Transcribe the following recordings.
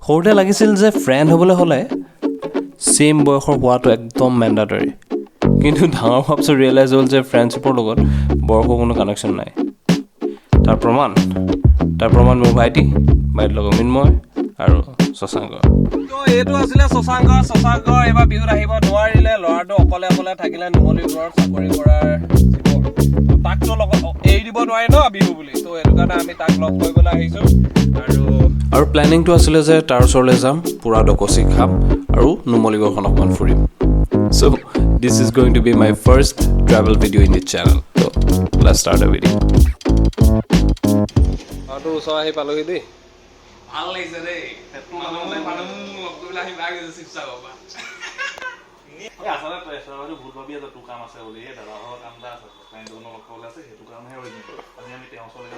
সৰুতে লাগিছিল যে ফ্ৰেণ্ড হ'বলৈ হ'লে ছেইম বয়সৰ হোৱাটো একদম মেণ্ডাটৰী কিন্তু ডাঙৰ হোৱাৰ পিছত ৰিয়েলাইজ হ'ল যে ফ্ৰেণ্ডশ্বিপৰ লগত বয়সৰ কোনো কানেকশ্যন নাই তাৰ প্ৰমাণ মোৰ ভাইটিৰ লগত মিন্ময় আৰু শশাংক তো এইটো আছিলে শশাংক এইবাৰ বিহুত আহিব নোৱাৰিলে ল'ৰাটো অকলে থাকিলে নুমলীগড়ত চাকৰি কৰাৰ তাকতো লগত এৰি দিব নোৱাৰে ন বিহু বুলি তো সেইটো কাৰণে আমি তাক লগ কৰিবলৈ আহিছোঁ আৰু প্লেনিংটো আছিলে যে তাৰ ওচৰলৈ যাম পুৰা ডকচি খাম আৰু নুমলীগড়খন অকণমান ফুৰিম so' this is going to be my first travel video' in this channel ত' লেটছ ষ্টাৰ্ট দ্য ভিডিঅ' আৰু ওচৰ আহি পালোহি দেই ভাল লাগিছে দেই মানুহ লগ কৰিবলৈ আহি বেয়া গৈছে শিৱসাগৰৰ পৰা আচলতে ভুল ভাবি আছে তোৰ কাম আছে বুলি দাদাহঁতৰ কাম এটা আছে ক্লাইণ্টৰ লগ খাবলৈ আছে সেইটো কাৰণেহে আজি আমি তেওঁৰ ওচৰলৈ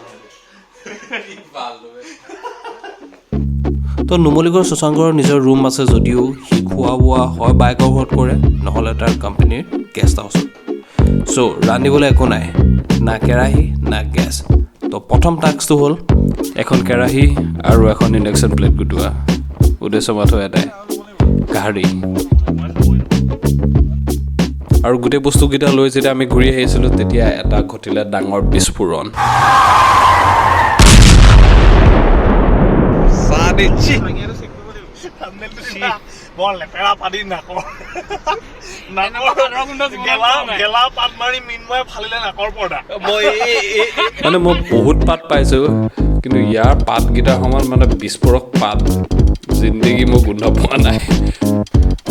তো নুমলীগড় শশাংকৰ নিজৰ ৰুম আছে যদিও সি খোৱা বোৱা হয় বাইকৰ ঘৰত কৰে নহ'লে তাৰ কোম্পানীৰ গেষ্ট হাউচত চ' ৰান্ধিবলৈ একো নাই না কেৰাহী না গেছ তো প্ৰথম টাস্কটো হ'ল এখন কেৰাহী আৰু এখন ইণ্ডাকশ্যন প্লেট গোটোৱা উদ্দেশ্য মাথো এটাই গাহৰি আৰু গোটেই বস্তুকেইটা লৈ যেতিয়া আমি ঘূৰি আহিছিলোঁ তেতিয়া এটা ঘটিলে ডাঙৰ বিস্ফোৰণ মানে মই বহুত পাত পাইছোঁ কিন্তু ইয়াৰ পাতকেইটাৰ সমান মানে বিস্ফোৰক পাত জিন্দগী মই গোন্ধ পোৱা নাই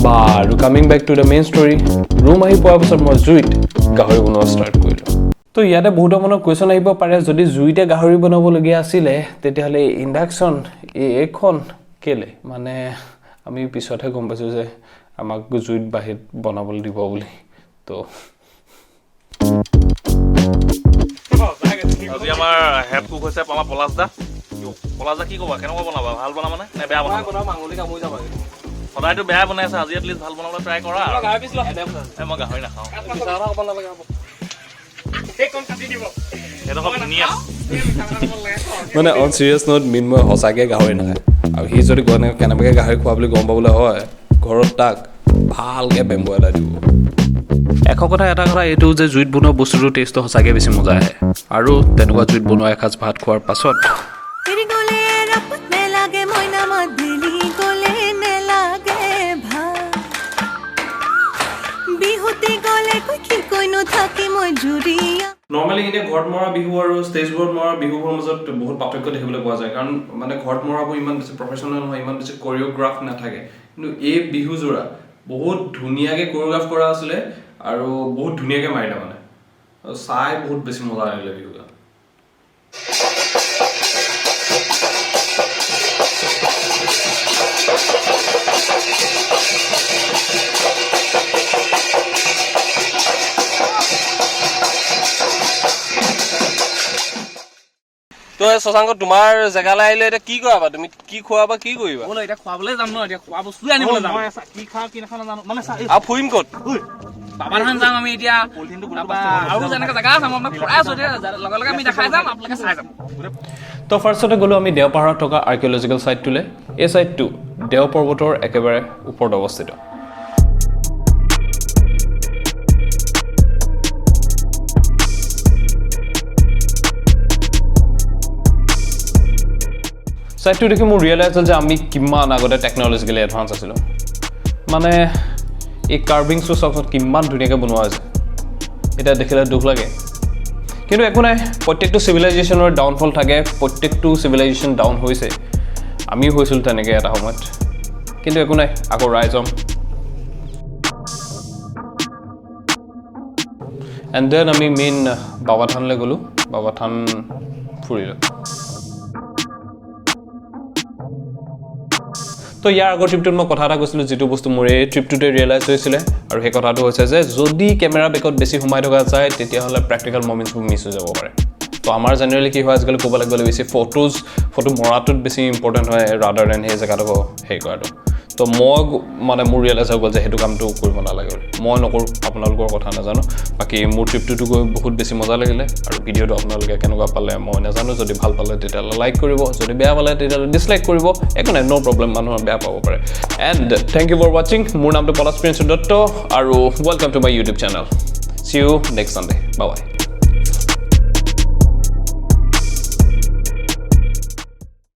আৰু coming back to the main story room আহি পোৱাৰ পিছত মই জুইত গাহৰি বনোৱা ষ্টাৰ্ট কৰিলোঁ তো ইয়াতে বহুতৰ মনত কুৱেশ্যন আহিব পাৰে যদি জুইতে গাহৰি বনাবলগীয়া আছিলে তেতিয়াহ'লে ইণ্ডাকশ্যন এইখন কেলে মানে আমি পিছতহে গম পাইছোঁ যে আমাক জুইত বাহিৰত বনাবলৈ দিব বুলি তো আজি আমাৰ হেড কুক হৈছে আমাৰ পলাশ দা কি ক'বা কেনেকুৱা বনাবা ভাল বনাবানে নে বেয়া বনাবা সদায়তো বেয়া বনাই আছে আজি এটলিষ্ট ভাল বনাবলৈ ট্ৰাই কৰা মই গাহৰি নাখাওঁ মানে অন চিৰিয়াছ নোট মিন্ময় সঁচাকৈ গাহৰি নাখায় আৰু সি যদি কেনেবাকৈ গাহৰি খোৱা বুলি গম পাবলৈ হয় ঘৰত তাক ভালকৈ বেম্বু এটা দিব এটা কথা এইটো যে জুইত বনোৱা বস্তুটোৰ টেষ্টটো সঁচাকৈ বেছি মজা আহে আৰু তেনেকুৱা জুইত বনোৱা এসাঁজ ভাত খোৱাৰ পাছত নৰ্মেলি এতিয়া ঘৰত মৰা বিহু আৰু ষ্টেজবোৰত মৰা বিহুবোৰৰ মাজত বহুত পাৰ্থক্য দেখিবলৈ পোৱা যায় কাৰণ মানে ঘৰত মৰাবোৰ ইমান বেছি প্ৰফেচনেল নহয় ইমান বেছি কৰিঅ'গ্ৰাফ নাথাকে কিন্তু এই বিহুযোৰা বহুত ধুনীয়াকৈ কৰিঅ'গ্ৰাফ কৰা আছিলে আৰু বহুত ধুনীয়াকৈ মাৰিলে মানে চাই বহুত বেছি মজা লাগিলে বিহুটা তো শশাংক তোমাৰ জেগালৈ আহিলে এতিয়া কি কৰাবা তুমি কি খোৱাবা কি কৰিবা এতিয়া খোৱাবলৈ যাম ন এতিয়া খোৱা বস্তু আনিবলৈ যাম কি খাওঁ কি নাখাওঁ নাজানো মানে আৰু ফুৰিম ক'ত বাবাধান যাম আমি এতিয়া আৰু যেনেকৈ জেগা আছে মই ফুৰাই আছো লগে আমি দেখাই যাম আপোনালোকে চাই যাম তো ফাৰ্ষ্টতে গ'লোঁ আমি দেওপাহাৰত থকা আৰ্কিঅলজিকেল ছাইটটোলৈ এই ছাইটটো দেও পৰ্বতৰ একেবাৰে ওপৰত অৱস্থিত ছাইটটো দেখি মোৰ ৰিয়েলাইজ হ'ল যে আমি কিমান আগতে টেকন'লজিকেলি এডভান্স আছিলোঁ মানে এই কাৰ্ভিংছটো চাওকচোন কিমান ধুনীয়াকৈ বনোৱা হৈছে এতিয়া দেখিলে দুখ লাগে কিন্তু একো নাই প্ৰত্যেকটো চিভিলাইজেশ্যনৰ ডাউনফল থাকে প্ৰত্যেকটো চিভিলাইজেশ্যন ডাউন হৈছে আমিও হৈছিলোঁ তেনেকৈ এটা সময়ত কিন্তু একো নাই আকৌ ৰাইজ হ'ম এণ্ড দেন আমি মেইন বাবাথানলৈ গ'লোঁ বাবাথান ফুৰিলোঁ তো ইয়াৰ আগৰ ট্ৰিপটোত মই কথা এটা কৈছিলোঁ যিটো বস্তু মোৰ এই ট্ৰিপটোতে ৰিয়েলাইজ হৈছিলে আৰু সেই কথাটো হৈছে যে যদি কেমেৰা বেকত বেছি সোমাই থকা যায় তেতিয়াহ'লে প্ৰেক্টিকেল মমেণ্টছবোৰ মিছ হৈ যাব পাৰে তো আমাৰ জেনেৰেলি কি হয় আজিকালি ক'বলৈ গ'লে বেছি ফটো মৰাটোত বেছি ইম্পৰ্টেণ্ট হয় ৰাডাৰ দেন সেই জেগাটো হেৰি কৰাটো তো মই মানে মোৰ ৰিয়েলাইজ হৈ গ'ল যে সেইটো কামটো কৰিব নালাগে মই নকৰোঁ আপোনালোকৰ কথা নাজানো বাকী মোৰ ট্ৰিপটোতো গৈ বহুত বেছি মজা লাগিলে আৰু ভিডিঅ'টো আপোনালোকে কেনেকুৱা পালে মই নাজানো যদি ভাল পালে তেতিয়াহ'লে লাইক কৰিব যদি বেয়া পালে তেতিয়াহ'লে ডিছলাইক কৰিব একো নাই ন' প্ৰব্লেম মানুহৰ বেয়া পাব পাৰে এণ্ড থেংক ইউ ফৰ ৱাচিং মোৰ নামটো পলাশ প্ৰিন্স দত্ত আৰু welcome to my YouTube channel see you next Sunday bye by